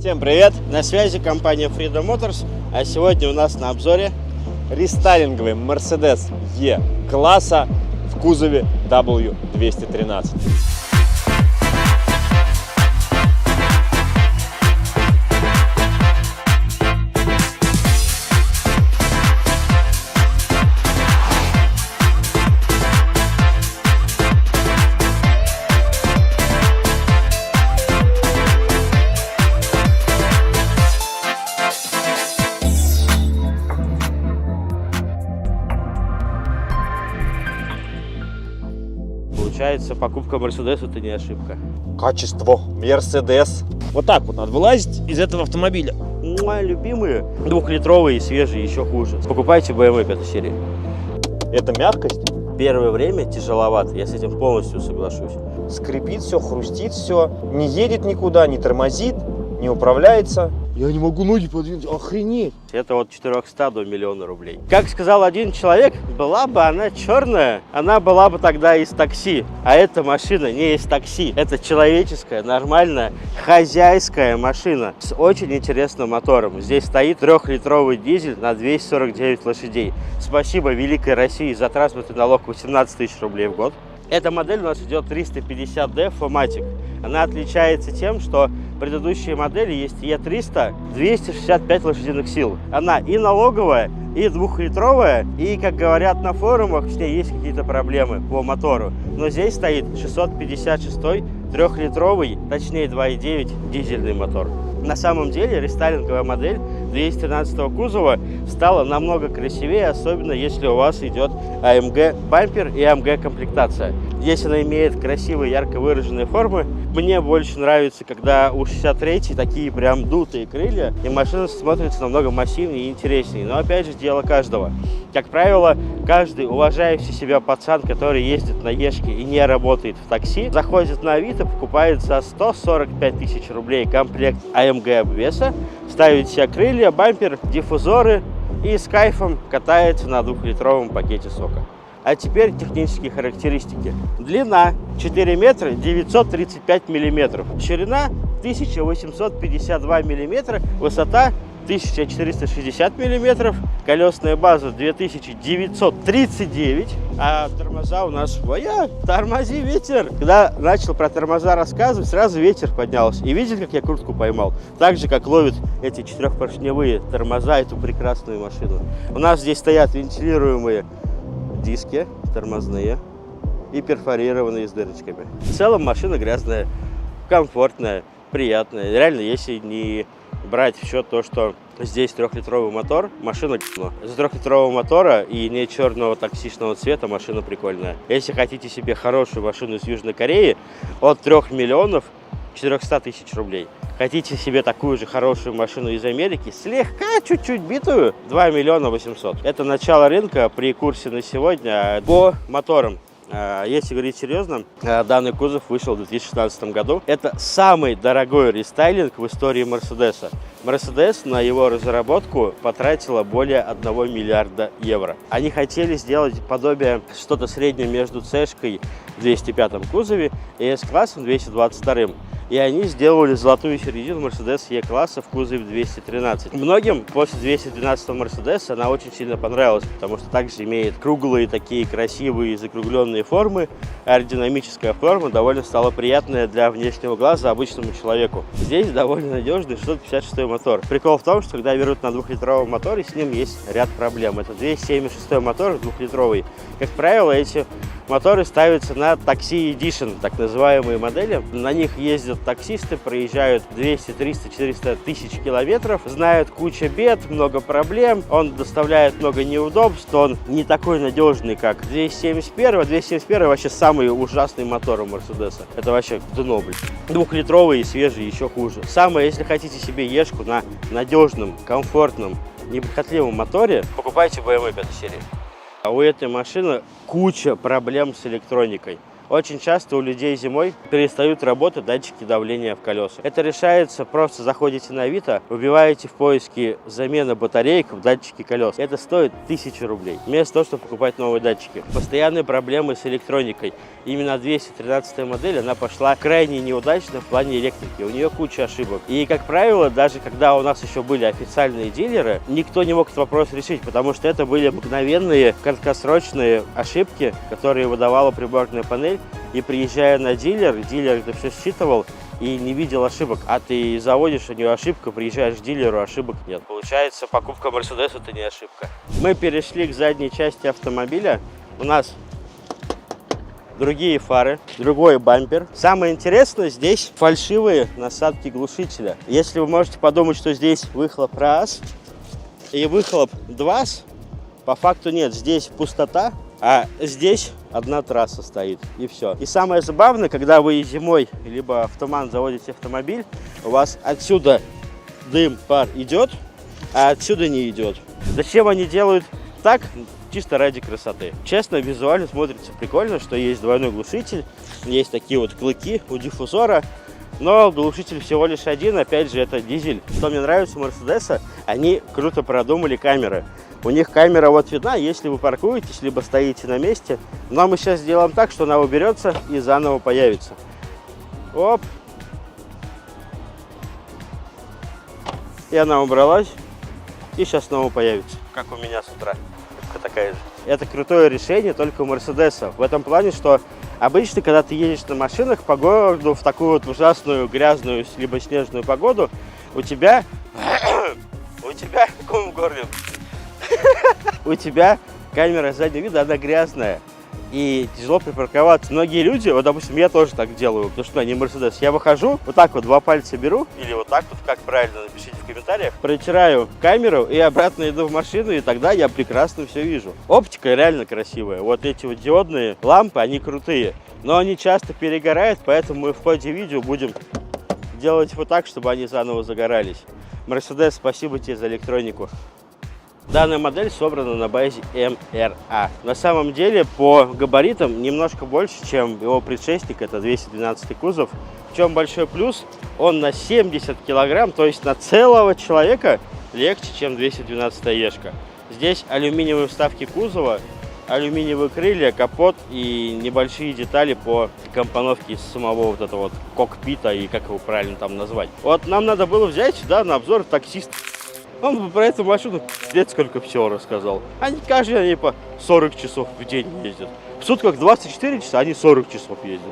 Всем привет! На связи компания Freedom Motors, а сегодня у нас на обзоре рестайлинговый Mercedes E-класса в кузове W213. Получается, покупка Mercedes это не ошибка. Качество Mercedes. Вот так вот надо вылазить из этого автомобиля. Мои любимые двухлитровые, свежие, еще хуже. Покупайте BMW 5 серии. Это мягкость. Первое время тяжеловато, я с этим полностью соглашусь. Скрипит все, хрустит все, не едет никуда, не тормозит, не управляется. Я не могу ноги подвинуть, охренеть. Это от 400 до миллиона рублей. Как сказал один человек, была бы она черная, она была бы тогда из такси. А эта машина не из такси. Это человеческая, нормальная, хозяйская машина с очень интересным мотором. Здесь стоит 3-литровый дизель на 249 лошадей. Спасибо Великой России за транспортный налог 18 тысяч рублей в год. Эта модель у нас идет 350D Fomatic. Она отличается тем, что предыдущие модели есть E300, 265 лошадиных сил. Она и налоговая, и двухлитровая, и, как говорят на форумах, с ней есть какие-то проблемы по мотору. Но здесь стоит 656-й 3-литровый, точнее 2.9 дизельный мотор. На самом деле рестайлинговая модель 213 кузова стала намного красивее, особенно если у вас идет AMG бампер и AMG комплектация. Здесь она имеет красивые, ярко выраженные формы. Мне больше нравится, когда у 63-й такие прям дутые крылья, и машина смотрится намного массивнее и интереснее. Но опять же, дело каждого. Как правило, каждый уважающий себя пацан, который ездит на Ешке и не работает в такси, заходит на Авито, покупает за 145 тысяч рублей комплект AMG обвеса, ставит себе крылья, бампер, диффузоры и с кайфом катается на 2-литровом пакете сока. А теперь технические характеристики. Длина 4 метра 935 миллиметров, ширина 1852 миллиметра, высота 1460 миллиметров, колесная база 2939, а тормоза у нас тормози, ветер. Когда начал про тормоза рассказывать, сразу ветер поднялся. И видели, как я крутку поймал? Так же, как ловят эти 4-поршневые тормоза эту прекрасную машину. У нас здесь стоят вентилируемые диски тормозные и перфорированные с дырочками. В целом машина грязная, комфортная, приятная. Реально, если не брать в счет то, что здесь 3-литровый мотор, машина говно. За 3-литрового мотора и не черного токсичного цвета машина прикольная. Если хотите себе хорошую машину из Южной Кореи, от 3 миллионов 400 тысяч рублей. Хотите себе такую же хорошую машину из Америки, слегка чуть-чуть битую, 2 миллиона 800. Это начало рынка при курсе на сегодня по моторам. Если говорить серьезно, данный кузов вышел в 2016 году. Это самый дорогой рестайлинг в истории Мерседеса. Мерседес на его разработку потратила более 1 миллиарда евро. Они хотели сделать подобие, что-то среднее между C-шкой в 205 кузове и S-классом 222. И они сделали золотую середину Mercedes E-класса в кузове 213. Многим после 212 Mercedes она очень сильно понравилась, потому что также имеет круглые, такие красивые, закругленные формы. Аэродинамическая форма довольно стала приятная для внешнего глаза обычному человеку. Здесь довольно надежный 656 мотор. Прикол в том, что когда берут на 2-литровом моторе, с ним есть ряд проблем. Это 276 мотор 2-литровый. Как правило, эти моторы ставятся на Taxi Edition, так называемые модели. На них ездят таксисты, проезжают 200, 300, 400 тысяч километров, знают кучу бед, много проблем, он доставляет много неудобств, он не такой надежный, как 271. 271 вообще самый ужасный мотор у Мерседеса. Это вообще дно, блин. 2-литровый и свежий еще хуже. Самое, если хотите себе Ешку на надежном, комфортном, неприхотливом моторе, покупайте BMW 5 серии. А у этой машины куча проблем с электроникой. Очень часто у людей зимой перестают работать датчики давления в колесах. Это решается, просто заходите на Авито, вбиваете в поиске замена батареек в датчике колес. Это стоит 1000 рублей. Вместо того, чтобы покупать новые датчики. Постоянные проблемы с электроникой. Именно 213 модель, она пошла крайне неудачно в плане электрики. У нее куча ошибок. И, как правило, даже когда у нас еще были официальные дилеры, никто не мог этот вопрос решить, потому что это были мгновенные, краткосрочные ошибки, которые выдавала приборная панель. И приезжая на дилер это все считывал и не видел ошибок. А ты заводишь, у нее ошибка, приезжаешь к дилеру, ошибок нет. Получается, покупка Mercedes — это не ошибка. Мы перешли к задней части автомобиля. У нас другие фары, другой бампер. Самое интересное, здесь фальшивые насадки глушителя. Если вы можете подумать, что здесь выхлоп раз и выхлоп два, по факту нет. Здесь пустота, а здесь одна трасса стоит, и все. И самое забавное, когда вы зимой либо в туман заводите автомобиль, у вас отсюда дым, пар идет, а отсюда не идет. Зачем они делают так? Чисто ради красоты. Честно, визуально смотрится прикольно, что есть двойной глушитель, есть такие вот клыки у диффузора, но глушитель всего лишь один, опять же, это дизель. Что мне нравится у Мерседеса, они круто продумали камеры. У них камера вот видна, если вы паркуетесь, либо стоите на месте, но мы сейчас сделаем так, что она уберется и заново появится. Оп. И она убралась, и сейчас снова появится, как у меня с утра. Такая же. Это крутое решение только у Мерседеса. В этом плане, что обычно, когда ты едешь на машинах по городу в такую вот ужасную грязную либо снежную погоду, у тебя каком горле? У тебя камера заднего вида, она грязная. И тяжело припарковаться. Многие люди, вот, допустим, я тоже так делаю, потому что не Мерседес. Я выхожу, вот так вот два пальца беру, или вот так вот, как правильно, напишите в комментариях. Протираю камеру и обратно иду в машину, и тогда я прекрасно все вижу. Оптика реально красивая. Вот эти вот диодные лампы, они крутые. Но они часто перегорают, поэтому мы в ходе видео будем делать вот так, чтобы они заново загорались. Мерседес, спасибо тебе за электронику. Данная модель собрана на базе МРА. На самом деле по габаритам немножко больше, чем его предшественник, это 212 кузов. В чем большой плюс? Он на 70 килограмм, то есть на целого человека легче, чем 212 Ешка. Здесь алюминиевые вставки кузова, алюминиевые крылья, капот и небольшие детали по компоновке самого вот этого вот кокпита и как его правильно там назвать. Вот нам надо было взять сюда на обзор таксист. Он про эту машину лет сколько всего рассказал. Они каждый они по 40 часов в день ездят. В сутках 24 часа, они 40 часов ездят.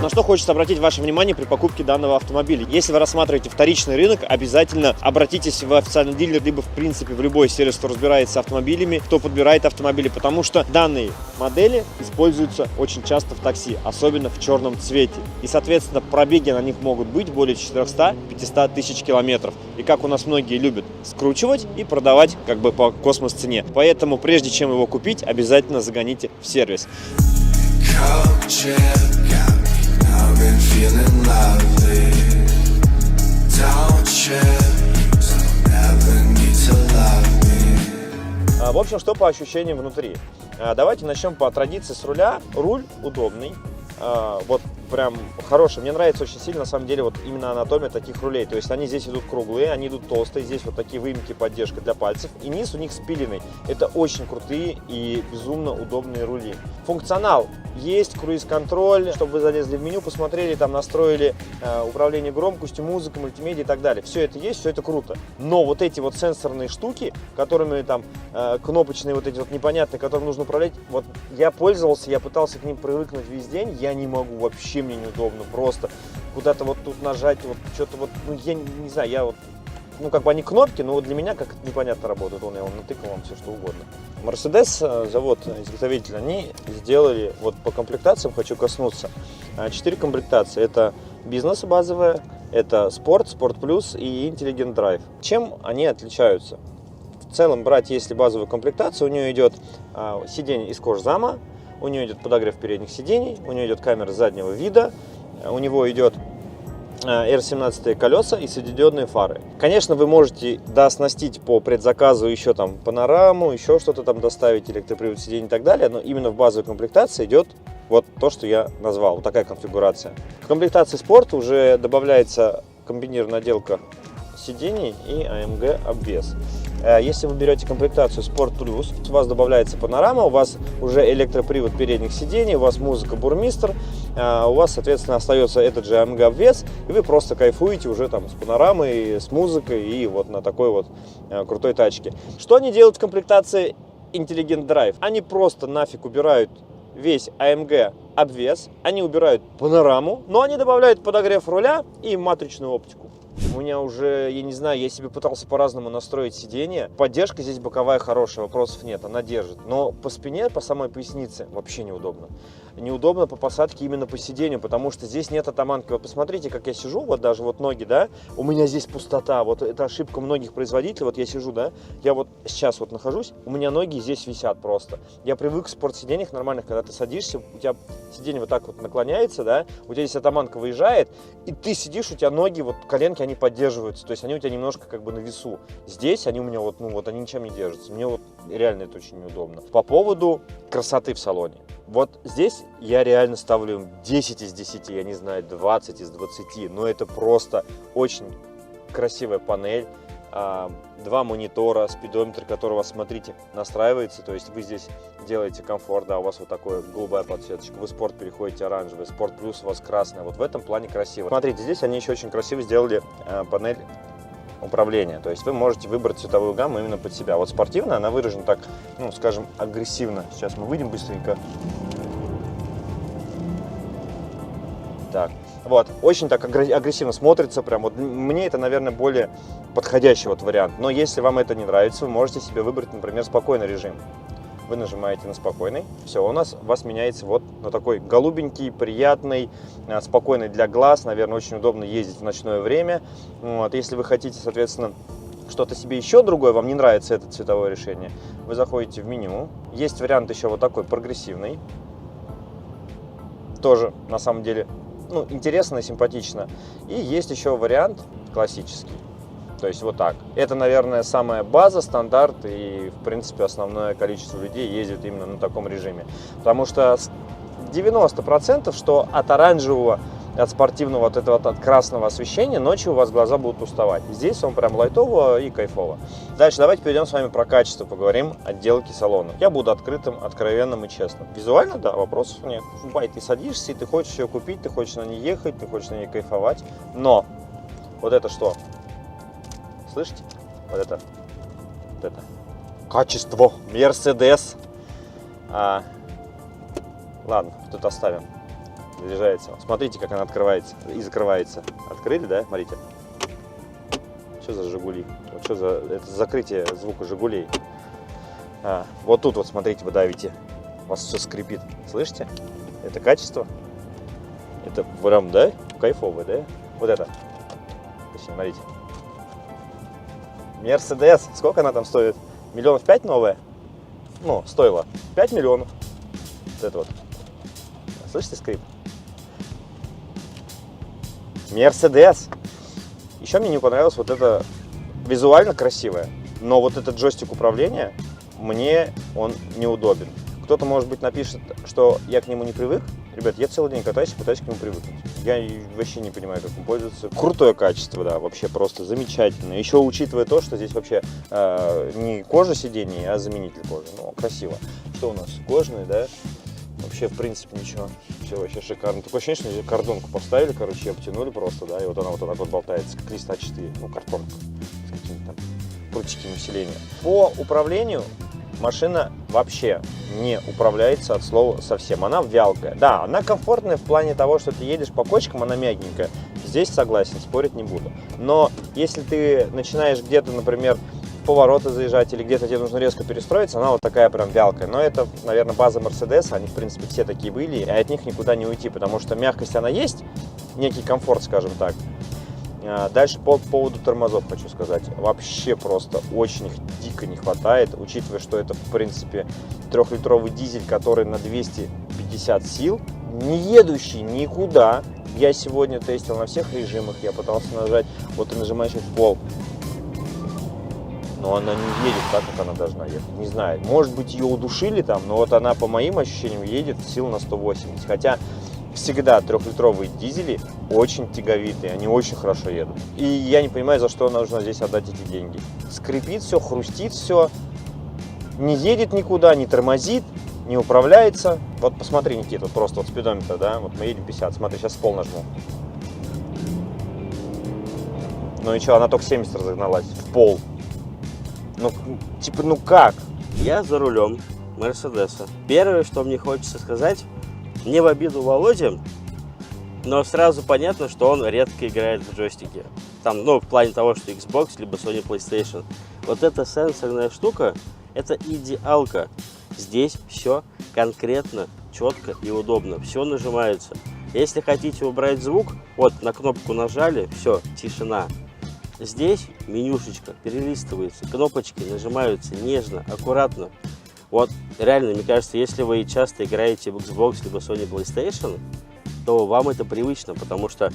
На что хочется обратить ваше внимание при покупке данного автомобиля. Если вы рассматриваете вторичный рынок, обязательно обратитесь в официальный дилер, либо в принципе в любой сервис, кто разбирается автомобилями, кто подбирает автомобили, потому что данные модели используются очень часто в такси, особенно в черном цвете. И соответственно пробеги на них могут быть более 400-500 тысяч километров. И как у нас многие любят скручивать и продавать как бы по космос цене. Поэтому прежде чем его купить, обязательно загоните в сервис. В общем, что по ощущениям внутри? Давайте начнем по традиции с руля. Руль удобный, вот прям хороший. Мне нравится очень сильно, на самом деле, вот именно анатомия таких рулей. То есть они здесь идут круглые, они идут толстые, здесь вот такие выемки, поддержка для пальцев. И низ у них спиленный. Это очень крутые и безумно удобные рули. Функционал есть, круиз-контроль, чтобы вы залезли в меню, посмотрели, там настроили управление громкостью, музыкой, мультимедиа и так далее. Все это есть, все это круто. Но вот эти вот сенсорные штуки, которыми там кнопочные вот эти вот непонятные, которым нужно управлять, вот я пользовался, я пытался к ним привыкнуть весь день, я не могу, вообще мне неудобно, просто куда-то вот тут нажать, вот что-то вот, ну я не знаю, я вот, ну как бы они кнопки, но вот для меня как непонятно работают, я вам натыкал вам все что угодно. Mercedes, завод, изготовитель, они сделали, вот по комплектациям хочу коснуться, 4 комплектации, это бизнес базовая, Это Sport, Sport Plus и Intelligent Drive. Чем они отличаются? В целом брать, если базовую комплектацию, у нее идет сиденье из кожзама, у нее идет подогрев передних сидений, у нее идет камера заднего вида, у него идет R17 колеса и светодиодные фары. Конечно, вы можете дооснастить по предзаказу еще там панораму, еще что-то там доставить, электропривод сидений и так далее, но именно в базовой комплектации идет вот то, что я назвал, вот такая конфигурация. В комплектации спорт уже добавляется комбинированная отделка сидений и AMG обвес. Если вы берете комплектацию Sport Plus, у вас добавляется панорама, у вас уже электропривод передних сидений, у вас музыка Бурмистр, у вас, соответственно, остается этот же AMG обвес, и вы просто кайфуете уже там с панорамой, с музыкой и вот на такой вот крутой тачке. Что они делают в комплектации Intelligent Drive? Они просто нафиг убирают весь AMG обвес, они убирают панораму, но они добавляют подогрев руля и матричную оптику. У меня уже, я не знаю, я себе пытался по-разному настроить сиденье. Поддержка здесь боковая хорошая, вопросов нет, она держит. Но по спине, по самой пояснице вообще неудобно. Неудобно по посадке именно по сиденью, потому что здесь нет атаманки. Вот посмотрите, как я сижу, вот даже вот ноги, да, у меня здесь пустота. Вот это ошибка многих производителей. Вот я сижу, да, я вот сейчас вот нахожусь, у меня ноги здесь висят просто. Я привык к спортсиденьях нормальных, когда ты садишься, у тебя сиденье вот так вот наклоняется, да, у тебя здесь атаманка выезжает, и ты сидишь, у тебя ноги, вот коленки, они поддерживаются, то есть они у тебя немножко как бы на весу. Здесь они у меня вот, ну вот, они ничем не держатся. Мне вот реально это очень неудобно. По поводу красоты в салоне. Вот здесь я реально ставлю им 10 из 10, я не знаю, 20 из 20, но это просто очень красивая панель. Два монитора, спидометр, который у вас, смотрите, настраивается, то есть вы здесь делаете комфорт, да, у вас вот такая голубая подсветочка, вы спорт переходите оранжевый, спорт плюс у вас красный, вот в этом плане красиво. Смотрите, здесь они еще очень красиво сделали панель управления, то есть вы можете выбрать цветовую гамму именно под себя. Вот спортивная, она выражена так, ну, скажем, агрессивно. Сейчас мы выйдем быстренько. Так, вот, очень так агрессивно смотрится, прям вот мне это, наверное, более подходящий вот вариант. Но если вам это не нравится, вы можете себе выбрать, например, спокойный режим. Вы нажимаете на спокойный, все, у вас меняется вот на такой голубенький, приятный, спокойный для глаз, наверное, очень удобно ездить в ночное время. Вот, если вы хотите, соответственно, что-то себе еще другое, вам не нравится это цветовое решение, вы заходите в меню. Есть вариант еще вот такой прогрессивный, тоже на самом деле, ну, интересно и симпатично. И есть еще вариант классический. То есть вот так. Это, наверное, самая база, стандарт, и, в принципе, основное количество людей ездит именно на таком режиме. Потому что 90%, что от оранжевого, от спортивного, от этого, от красного освещения ночью у вас глаза будут уставать. Здесь он прям лайтово и кайфово. Дальше давайте перейдем с вами про качество, поговорим о отделке салона. Я буду открытым, откровенным и честным. Визуально, да, вопросов нет. Бай, ты садишься, и ты хочешь ее купить, ты хочешь на ней ехать, ты хочешь на ней кайфовать. Но вот это что? Слышите? Вот это. Качество. Мерседес. Ладно, тут оставим. Заряжается. Смотрите, как она открывается и закрывается. Открыли, да? Смотрите. Что за Жигули? Вот что за это закрытие звука Жигулей? Вот тут вот, смотрите, вы давите. У вас все скрипит. Слышите? Это качество. Это прям, да? Кайфовое, да? Вот это. Смотрите. Мерседес. Сколько она там стоит? 5 миллионов новая? Ну, стоила 5 миллионов. Вот это вот. Слышите скрип? Мерседес. Еще мне не понравилось вот это визуально красивое, но вот этот джойстик управления, мне он неудобен. Кто-то, может быть, напишет, что я к нему не привык. Ребят, я целый день катаюсь, пытаюсь к нему привыкнуть. Я вообще не понимаю, как он пользуется. Крутое качество, да, вообще просто замечательно. Еще учитывая то, что здесь вообще не кожа сидений, а заменитель кожи. Ну, красиво. Что у нас? Кожаный, да? Вообще, в принципе, ничего. Все вообще шикарно. Такое ощущение, что здесь картонку поставили, короче, обтянули просто, да, и вот она вот так вот болтается, как лист А4. Ну, картонка с какими-то там прутиками усиления. По управлению машина вообще не управляется от слова совсем. Она вялкая. Да, она комфортная в плане того, что ты едешь по кочкам, она мягенькая. Здесь согласен, спорить не буду. Но если ты начинаешь где-то, например, повороты заезжать или где-то тебе нужно резко перестроиться, она вот такая прям вялкая. Но это, наверное, база Мерседеса, они, в принципе, все такие были, и от них никуда не уйти, потому что мягкость она есть, некий комфорт, скажем так. Дальше по поводу тормозов хочу сказать. Вообще просто очень их дико не хватает, учитывая, что это, в принципе, 3-литровый дизель, который на 250 сил, не едущий никуда. Я сегодня тестил на всех режимах, я пытался нажать, вот ты нажимаешь в пол, но она не едет так, как она должна ехать. Не знаю, может быть, ее удушили там, но вот она, по моим ощущениям, едет сил на 180. Хотя всегда 3-литровые дизели очень тяговитые, они очень хорошо едут. И я не понимаю, за что нужно здесь отдать эти деньги. Скрипит все, хрустит все, не едет никуда, не тормозит, не управляется. Вот посмотри, Никита, вот просто вот спидометр, да, вот мы едем 50, смотри, сейчас в пол нажму. Ну и что, она только 70 разогналась, в пол. Ну, типа, ну как? Я за рулем Мерседеса. Первое, что мне хочется сказать, не в обиду Володе, но сразу понятно, что он редко играет в джойстике. Там, ну, в плане того, что Xbox, либо Sony PlayStation. Вот эта сенсорная штука, это идеалка. Здесь все конкретно, четко и удобно. Все нажимается. Если хотите убрать звук, вот на кнопку нажали, все, тишина. Здесь менюшечка перелистывается, кнопочки нажимаются нежно, аккуратно. Вот реально, мне кажется, если вы часто играете в Xbox либо Sony PlayStation, то вам это привычно, потому что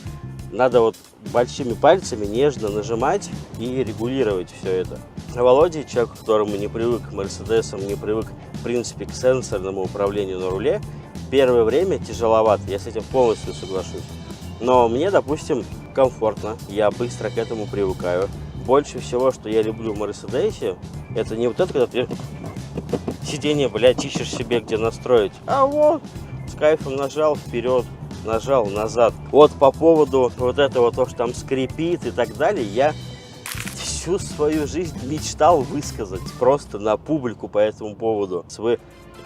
надо вот большими пальцами нежно нажимать и регулировать все это. Володя, человек, которому не привык к Мерседесам, не привык, в принципе, к сенсорному управлению на руле, первое время тяжеловато, я с этим полностью соглашусь. Но мне, допустим, комфортно, я быстро к этому привыкаю. Больше всего, что я люблю в Мерседесе, это не вот это, когда ты сиденье, блядь, ищешь себе где настроить, а вот с кайфом нажал вперед, нажал назад. Вот по поводу вот этого, то, что там скрипит и так далее, я всю свою жизнь мечтал высказать просто на публику по этому поводу. Свои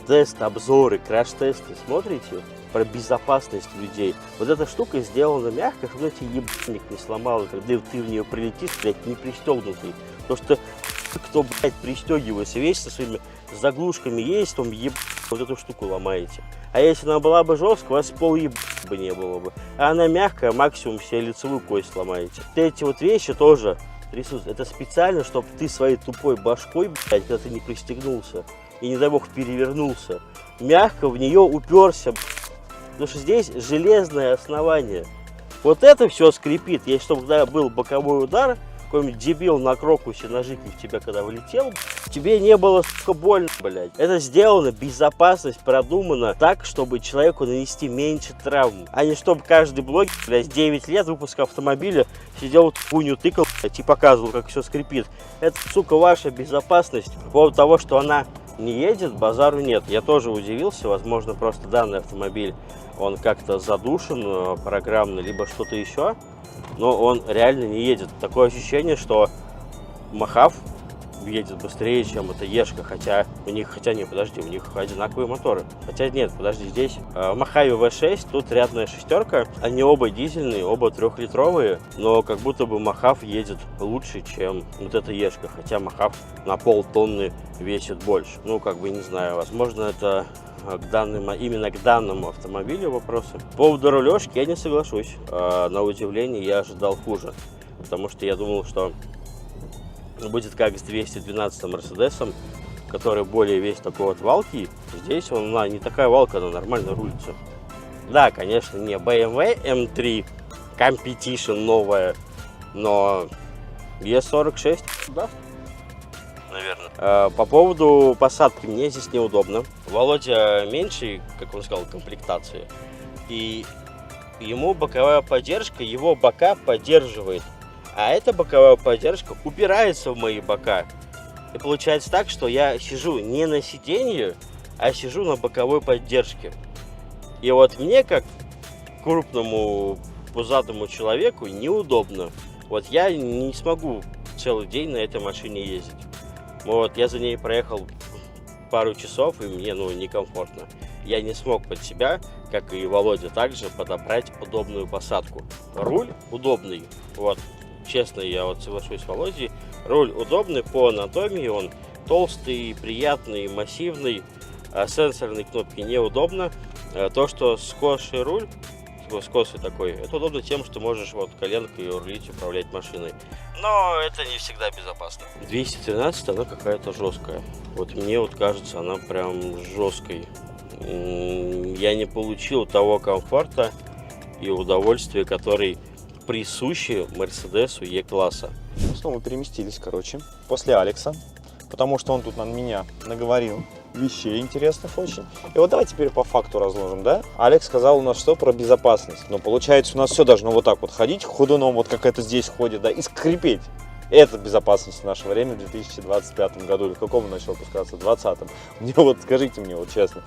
тест-обзоры, краш-тесты смотрите про безопасность людей. Вот эта штука сделана мягко, чтобы тебе ебаник не сломал, и когда ты в нее прилетишь, блядь, не пристегнутый. Потому что кто, блядь, пристегивается весь со своими заглушками есть, он вот эту штуку ломаете. А если она была бы жесткая, у вас бы не было бы. А она мягкая, максимум себе лицевую кость сломаете. Эти вот вещи тоже трясут. Это специально, чтобы ты своей тупой башкой, блядь, когда ты не пристегнулся и, не дай бог, перевернулся, мягко в нее уперся. Потому что здесь железное основание. Вот это все скрипит. Если чтобы когда был боковой удар, какой-нибудь дебил на крокусе ножиком в тебя когда влетел, тебе не было, сука, больно, блядь. Это сделано, безопасность продумана так, чтобы человеку нанести меньше травм. А не чтобы каждый блогер, блядь, 9 лет выпуска автомобиля сидел вот хуйню тыкал, блядь, и показывал, как все скрипит. Это, сука, ваша безопасность. По поводу того, что она не едет, базару нет. Я тоже удивился, возможно, просто данный автомобиль, он как-то задушен программно, либо что-то еще. Но он реально не едет. Такое ощущение, что Мохав едет быстрее, чем эта Ешка. Хотя у них, у них одинаковые моторы. Хотя нет, подожди, здесь в Мохаве V6, тут рядная шестерка. Они оба дизельные, оба 3-литровые. Но как будто бы Мохав едет лучше, чем вот эта Ешка. Хотя Мохав на полтонны весит больше. Ну, как бы не знаю, возможно, это именно к данному автомобилю вопросы. По поводу рулежки я не соглашусь. На удивление я ожидал хуже. Потому что я думал, что будет как с 212 Мерседесом, который более весь такой вот валки. Здесь она не такая валка, она нормально рулится. Да, конечно, не BMW M3 Competition новая, но E46, да, наверное. По поводу посадки, мне здесь неудобно. Володя меньшей, как он сказал, комплектации. И ему боковая поддержка, его бока поддерживает. А эта боковая поддержка упирается в мои бока. И получается так, что я сижу не на сиденье, а сижу на боковой поддержке. И вот мне, как крупному пузатому человеку, неудобно. Вот я не смогу целый день на этой машине ездить. Вот, я за ней проехал пару часов, и мне, некомфортно. Я не смог под себя, как и Володя, также подобрать удобную посадку. Руль удобный, вот, честно, я вот соглашусь с Володей. Руль удобный по анатомии, он толстый, приятный, массивный. А сенсорные кнопки неудобно. То, что скосший руль, скосый такой. Это удобно тем, что можешь вот коленкой рулить, управлять машиной. Но это не всегда безопасно. 213 она какая-то жесткая. Вот мне вот кажется, она прям жесткой. Я не получил того комфорта и удовольствия, который присущи Мерседесу Е-класса. Мы снова переместились, короче, после Алекса, потому что он тут на меня наговорил вещей интересных очень. И вот давайте теперь по факту разложим, да? Алекс сказал у нас что про безопасность. Но получается у нас все должно вот так вот ходить ходуном, вот как это здесь ходит, да, и скрипеть. Это безопасность в наше время в 2025 году, или в каком он начал выпускаться, в 2020. Мне вот, скажите мне вот честно,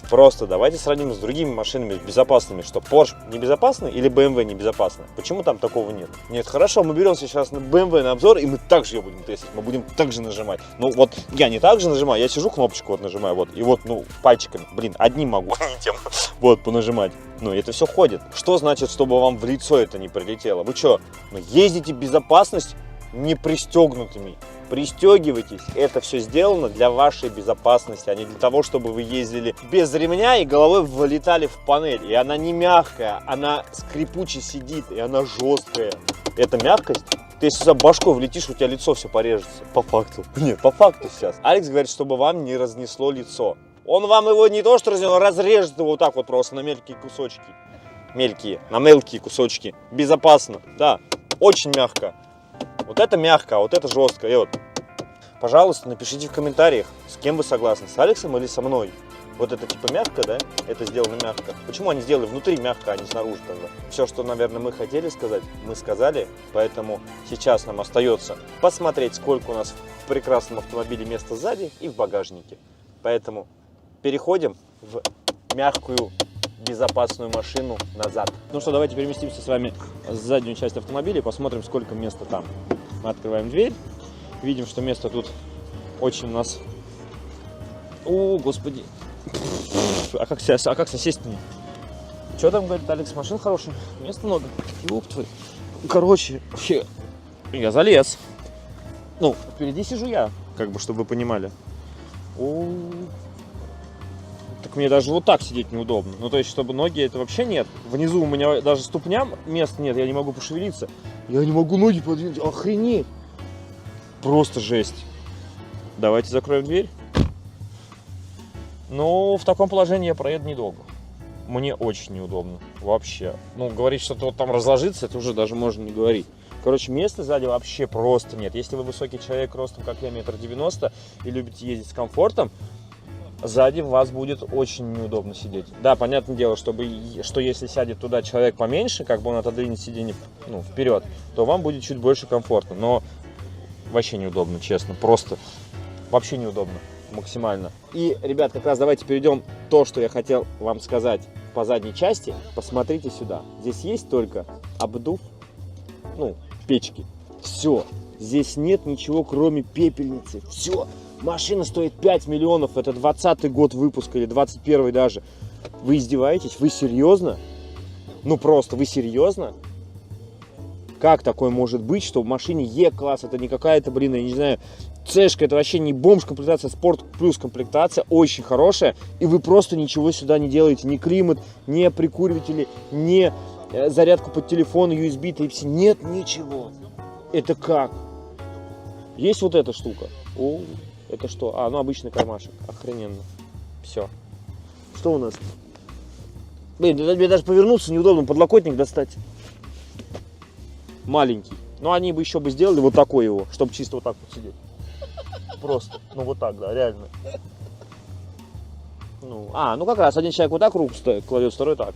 просто давайте сравним с другими машинами безопасными, что Porsche небезопасный или BMW небезопасный. Почему там такого нет? Нет, хорошо, мы берем сейчас на BMW на обзор, и мы также ее будем тестить, мы будем также нажимать. Ну вот я не так же нажимаю, я сижу, кнопочку вот нажимаю, вот, и вот, ну, пальчиками, блин, одним могу, не тем, вот, понажимать. Ну, это все ходит. Что значит, чтобы вам в лицо это не прилетело? Вы что, ну, ездите безопасность не пристегнутыми? Пристегивайтесь, это все сделано для вашей безопасности, а не для того, чтобы вы ездили без ремня и головой вылетали в панель. И она не мягкая, она скрипуче сидит, и она жесткая. Это мягкость. Ты если за башкой влетишь, у тебя лицо все порежется. По факту. Нет, по факту сейчас. Алекс говорит, чтобы вам не разнесло лицо. Он вам его не то что разнес, он разрежет его вот так вот просто на мелкие кусочки. На мелкие кусочки. Безопасно, да, очень мягко. Вот это мягко, а вот это жестко. И вот, пожалуйста, напишите в комментариях, с кем вы согласны, с Алексом или со мной. Вот это типа мягко, да? Это сделано мягко. Почему они сделали внутри мягко, а не снаружи тогда? Все, что, наверное, мы хотели сказать, мы сказали. Поэтому сейчас нам остается посмотреть, сколько у нас в прекрасном автомобиле места сзади и в багажнике. Поэтому переходим в мягкую, безопасную машину назад. Ну что, давайте переместимся с вами в заднюю часть автомобиля и посмотрим, сколько места там. Мы открываем дверь, видим, что места тут очень у нас... О, господи. А как сесть-то? Что там, говорит Алекс, машин хорошая, места много. Ёб твой. Короче, я залез. Ну, впереди сижу я, как бы, чтобы вы понимали. Так мне даже вот так сидеть неудобно. Ну, то есть, чтобы ноги, это вообще нет. Внизу у меня даже ступням места нет, я не могу пошевелиться. Я не могу ноги подвинуть, охренеть. Просто жесть. Давайте закроем дверь. Ну, в таком положении я проеду недолго. Мне очень неудобно. Вообще. Ну, говорить, что-то вот там разложиться, это уже даже можно не говорить. Короче, места сзади вообще просто нет. Если вы высокий человек ростом, как я, 1,90 м, и любите ездить с комфортом, сзади вас будет очень неудобно сидеть. Да, понятное дело, что если сядет туда человек поменьше, как бы он отодвинет сиденье вперед, то вам будет чуть больше комфортно. Но вообще неудобно, честно. Просто вообще неудобно. Максимально. И, ребят, как раз давайте перейдем то, что я хотел вам сказать по задней части. Посмотрите сюда. Здесь есть только обдув, печки. Все. Здесь нет ничего, кроме пепельницы. Все. Машина стоит 5 миллионов. Это 20-й год выпуска или 21-й даже. Вы издеваетесь? Вы серьезно? Ну просто, вы серьезно? Как такое может быть, что в машине Е-класс, это не какая-то, я не знаю, Цешка, это вообще не бомж-комплектация, спорт плюс комплектация, очень хорошая, и вы просто ничего сюда не делаете, ни климат, ни прикуриватели, ни зарядку под телефон, USB, Type-C, нет ничего. Это как? Есть вот эта штука. О, это что? Обычный кармашек, охрененно. Все. Что у нас? Мне даже повернуться неудобно, подлокотник достать. Маленький. Но они бы еще сделали вот такой его, чтобы чисто вот так вот сидеть. Просто, вот так, да, реально. Как раз один человек вот так руку кладет, второй так.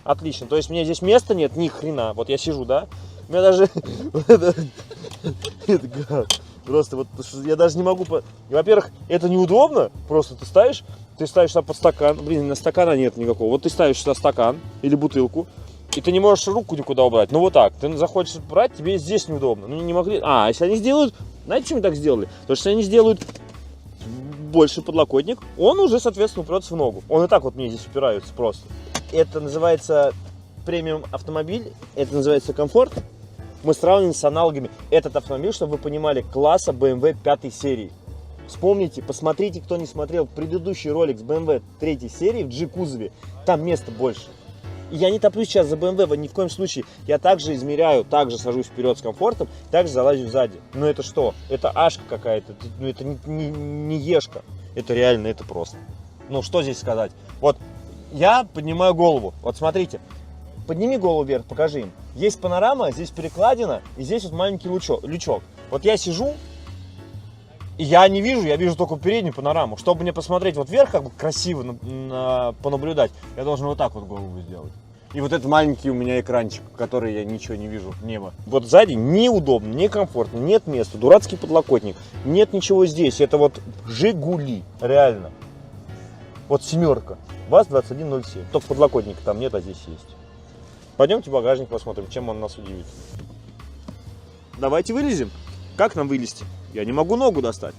Отлично, то есть мне здесь места нет, ни хрена. Вот я сижу, да? У меня даже... Просто я даже не могу... Во-первых, это неудобно, просто ты ставишь сюда под стакан. На стакана нет никакого. Вот ты ставишь сюда стакан или бутылку, и ты не можешь руку никуда убрать. Вот так. Ты захочешь брать, тебе здесь неудобно. Не могли... если они сделают... Знаете, почему так сделали? Потому что если они сделают больше подлокотник, он уже, соответственно, упрется в ногу. Он и так вот мне здесь упирается просто. Это называется премиум автомобиль, это называется комфорт. Мы сравним с аналогами. Этот автомобиль, чтобы вы понимали, класса BMW 5 серии. Вспомните, посмотрите, кто не смотрел предыдущий ролик с BMW 3 серии в G-кузове. Там места больше. И я не топлюсь сейчас за BMW, ни в коем случае. Я также измеряю, также сажусь вперед с комфортом, также залазю сзади. Но это что? Это ашка какая-то, ну это не ешка. Это реально, это просто. Ну что здесь сказать? Вот я поднимаю голову, вот смотрите. Подними голову вверх, покажи им. Есть панорама, здесь перекладина, и здесь вот маленький лючок. Вот я сижу, и я не вижу, я вижу только переднюю панораму. Чтобы мне посмотреть вот вверх, как бы красиво понаблюдать, я должен вот так вот голову сделать. И вот этот маленький у меня экранчик, который я ничего не вижу, небо. Вот сзади неудобно, некомфортно, нет места, дурацкий подлокотник, нет ничего здесь. Это вот Жигули, реально. Вот семерка, ВАЗ-2107. Только подлокотника там нет, а здесь есть. Пойдемте в багажник посмотрим, чем он нас удивит. Давайте вылезем. Как нам вылезти? Я не могу ногу достать.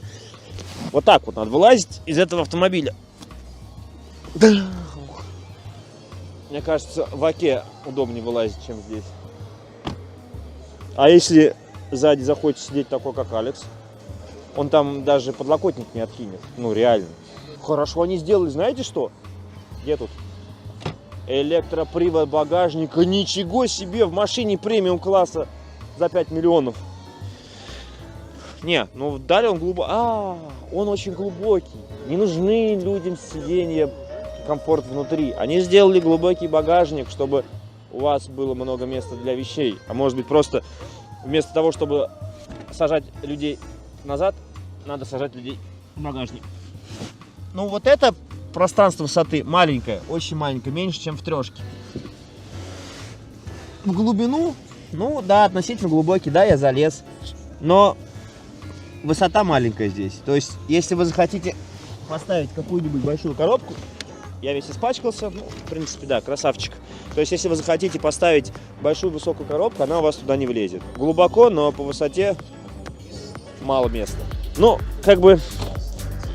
Вот так вот надо вылазить из этого автомобиля. Мне кажется, в оке удобнее вылазить, чем здесь. А если сзади захочет сидеть такой, как Алекс, он там даже подлокотник не откинет. Ну, реально. Хорошо они сделали, знаете что? Где тут? Электропривод багажника. Ничего себе, в машине премиум класса за 5 миллионов. Не, ну далее он глубокий. Он очень глубокий. Не нужны людям сиденья, комфорт внутри. Они сделали глубокий багажник, чтобы у вас было много места для вещей. А может быть просто вместо того, чтобы сажать людей назад, надо сажать людей в багажник. Ну вот это пространство высоты маленькое, очень маленькое, меньше, чем в трешке. В глубину, ну да, относительно глубокий, да, я залез. Но высота маленькая здесь. То есть, если вы захотите поставить какую-нибудь большую коробку, я весь испачкался, ну, в принципе, да, красавчик. То есть, если вы захотите поставить большую высокую коробку, она у вас туда не влезет. Глубоко, но по высоте мало места. Ну, как бы,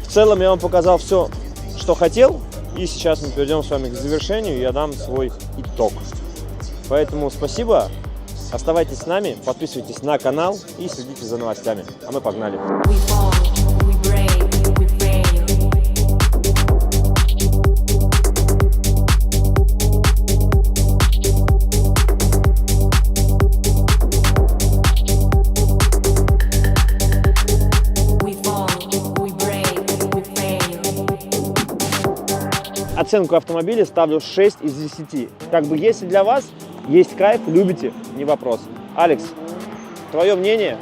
в целом я вам показал все, что хотел. И сейчас мы перейдем с вами к завершению, и я дам свой итог. Поэтому спасибо. Оставайтесь с нами, подписывайтесь на канал и следите за новостями. А мы погнали. Оценку автомобиля ставлю 6 из 10. Как бы, если для вас есть кайф, любите, не вопрос. Алекс, твое мнение?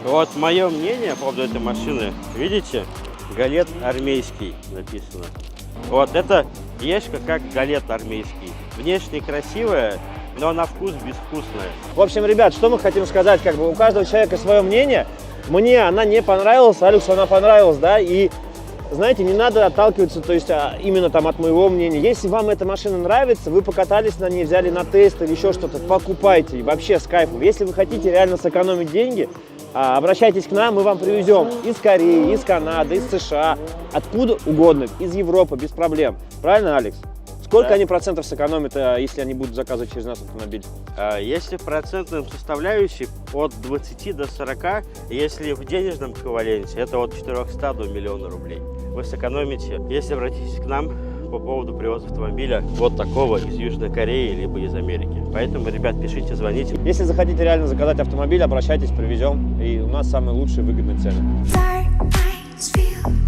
Вот мое мнение по поводу этой машины. Видите? Галет армейский написано. Вот это ешка как галет армейский. Внешне красивая, но на вкус безвкусная. В общем, ребят, что мы хотим сказать? Как бы у каждого человека свое мнение. Мне она не понравилась, Алексу она понравилась, да, и знаете, не надо отталкиваться, то есть именно там от моего мнения. Если вам эта машина нравится, вы покатались на ней, взяли на тест или еще что-то, покупайте, вообще с кайфом. Если вы хотите реально сэкономить деньги, обращайтесь к нам, мы вам привезем из Кореи, из Канады, из США, откуда угодно, из Европы, без проблем. Правильно, Алекс? Сколько Да. они процентов сэкономят, если они будут заказывать через нас автомобиль? Если в процентном составляющей от 20 до 40, если в денежном эквиваленте, это от 400 до миллиона рублей. Вы сэкономите, если обратитесь к нам по поводу привоза автомобиля вот такого из Южной Кореи, либо из Америки. Поэтому, ребят, пишите, звоните. Если захотите реально заказать автомобиль, обращайтесь, привезем. И у нас самые лучшие выгодные цены. Dark nights feel